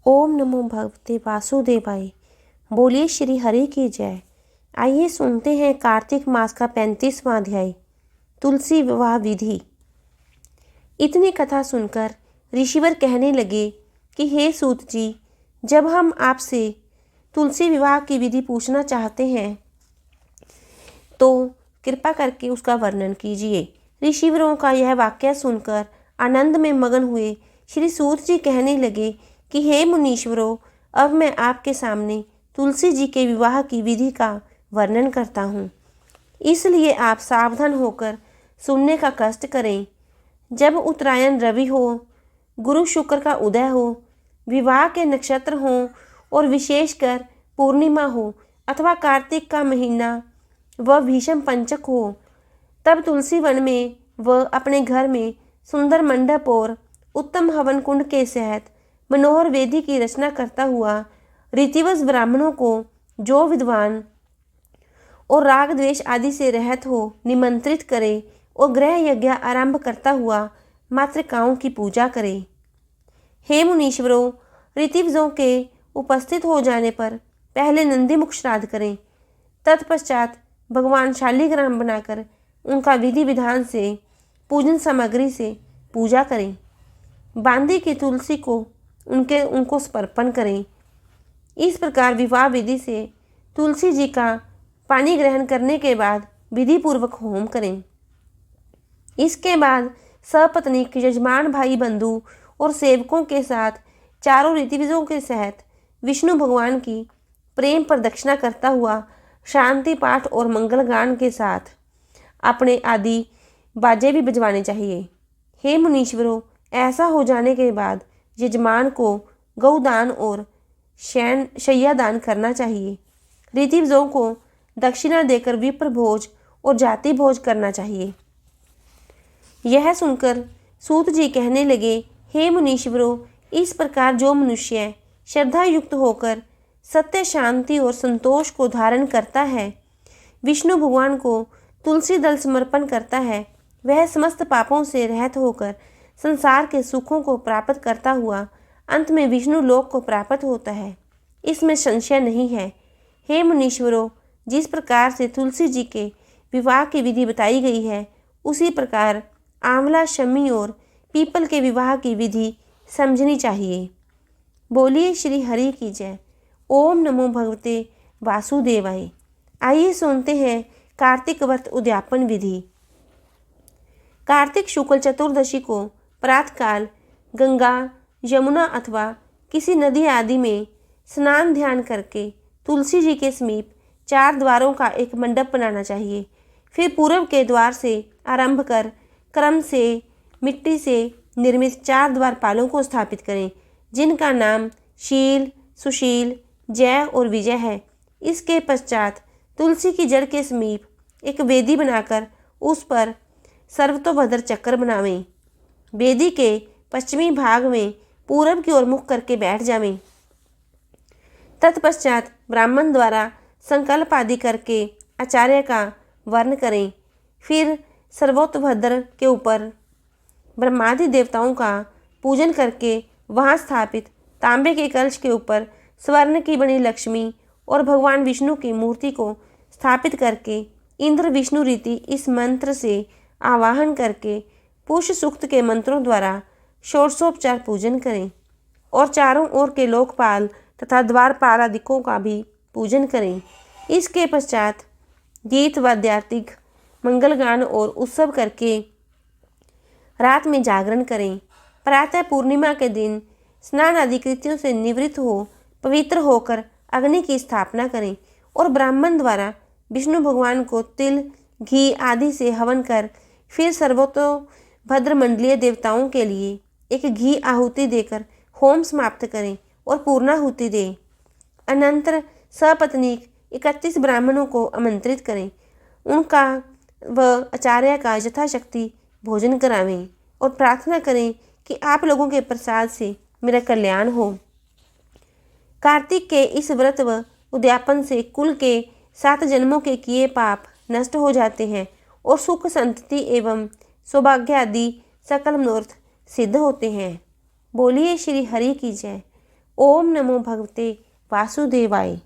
ओम नमो भगवते वासुदेवाय। बोलिए श्री हरि की जय। आइए सुनते हैं कार्तिक मास का 35वां अध्याय, तुलसी विवाह विधि। इतनी कथा सुनकर ऋषिवर कहने लगे कि हे सूत जी, जब हम आपसे तुलसी विवाह की विधि पूछना चाहते हैं तो कृपा करके उसका वर्णन कीजिए। ऋषिवरों का यह वाक्य सुनकर आनंद में मगन हुए श्री सूत जी कहने लगे कि हे मुनीश्वरों, अब मैं आपके सामने तुलसी जी के विवाह की विधि का वर्णन करता हूँ, इसलिए आप सावधान होकर सुनने का कष्ट करें। जब उत्तरायण रवि हो, गुरु शुक्र का उदय हो, विवाह के नक्षत्र हों और विशेषकर पूर्णिमा हो अथवा कार्तिक का महीना व भीषम पंचक हो, तब तुलसी वन में व अपने घर में सुंदर मंडप और उत्तम हवन कुंड के सहित मनोहर वेदी की रचना करता हुआ रीतिवश ब्राह्मणों को जो विद्वान और राग द्वेष आदि से रहित हो निमंत्रित करे और गृह यज्ञ आरंभ करता हुआ मातृकाओं की पूजा करे। हे मुनीश्वरों, ऋतिविजों के उपस्थित हो जाने पर पहले नंदीमुख श्राद्ध करें। तत्पश्चात भगवान शालिग्राम बनाकर उनका विधि विधान से पूजन सामग्री से पूजा करें। बांदी की तुलसी को उनको समर्पण करें। इस प्रकार विवाह विधि से तुलसी जी का पानी ग्रहण करने के बाद विधि पूर्वक होम करें। इसके बाद सपत्नीक यजमान भाई बंधु और सेवकों के साथ चारों ऋतिविजों के सहित विष्णु भगवान की प्रेम प्रदक्षिणा करता हुआ शांति पाठ और मंगल गान के साथ अपने आदि बाजे भी बजवाने चाहिए। हे मुनीश्वरों, ऐसा हो जाने के बाद यजमान को गौदान और शय्या दान करना चाहिए। ऋतिविजों को दक्षिणा देकर विप्र भोज और जाति भोज करना चाहिए। यह सुनकर सूत जी कहने लगे, हे मुनीश्वरों, इस प्रकार जो मनुष्य श्रद्धा युक्त होकर सत्य, शांति और संतोष को धारण करता है, विष्णु भगवान को तुलसी दल समर्पण करता है, वह समस्त पापों से रहित होकर संसार के सुखों को प्राप्त करता हुआ अंत में विष्णु लोक को प्राप्त होता है, इसमें संशय नहीं है। हे मुनीश्वरों, जिस प्रकार से तुलसी जी के विवाह की विधि बताई गई है, उसी प्रकार आंवला, शमी और पीपल के विवाह की विधि समझनी चाहिए। बोलिए श्री हरि की जय। ओम नमो भगवते वासुदेवाय। आइए सुनते हैं कार्तिक व्रत उद्यापन विधि। कार्तिक शुक्ल चतुर्दशी को प्रातःकाल गंगा, यमुना अथवा किसी नदी आदि में स्नान ध्यान करके तुलसी जी के समीप 4 द्वारों का एक मंडप बनाना चाहिए। फिर पूर्व के द्वार से आरंभ कर क्रम से मिट्टी से निर्मित 4 द्वारपालों को स्थापित करें, जिनका नाम शील, सुशील, जय और विजय है। इसके पश्चात तुलसी की जड़ के समीप एक वेदी बनाकर उस पर सर्वतोभद्र चक्र बनावें। वेदी के पश्चिमी भाग में पूरब की ओर मुख करके बैठ जावें। तत्पश्चात ब्राह्मण द्वारा संकल्प आदि करके आचार्य का वर्ण करें। फिर सर्वतोभद्र के ऊपर ब्रह्मादि देवताओं का पूजन करके वहाँ स्थापित तांबे के कलश के ऊपर स्वर्ण की बनी लक्ष्मी और भगवान विष्णु की मूर्ति को स्थापित करके इंद्र विष्णु रीति इस मंत्र से आवाहन करके पुष्प सूक्त के मंत्रों द्वारा षोडशोपचार पूजन करें और चारों ओर के लोकपाल तथा द्वारपाल आदिकों का भी पूजन करें। इसके पश्चात गीत वाद्यार्थिक मंगल गान और उत्सव करके रात में जागरण करें। प्रातः पूर्णिमा के दिन स्नान आदि कृत्यों से निवृत्त हो पवित्र होकर अग्नि की स्थापना करें और ब्राह्मण द्वारा विष्णु भगवान को तिल, घी आदि से हवन कर फिर सर्वतोभद्र मंडलीय देवताओं के लिए एक घी आहुति देकर होम समाप्त करें और पूर्णाहुति दें। अनंतर सपत्नीक 31 ब्राह्मणों को आमंत्रित करें, उनका व आचार्य का यथाशक्ति भोजन करावें और प्रार्थना करें कि आप लोगों के प्रसाद से मेरा कल्याण हो। कार्तिक के इस व्रत व उद्यापन से कुल के 7 जन्मों के किए पाप नष्ट हो जाते हैं और सुख, संतति एवं सौभाग्य आदि सकल मनोरथ सिद्ध होते हैं। बोलिए श्री हरि की जय। ओम नमो भगवते वासुदेवाय।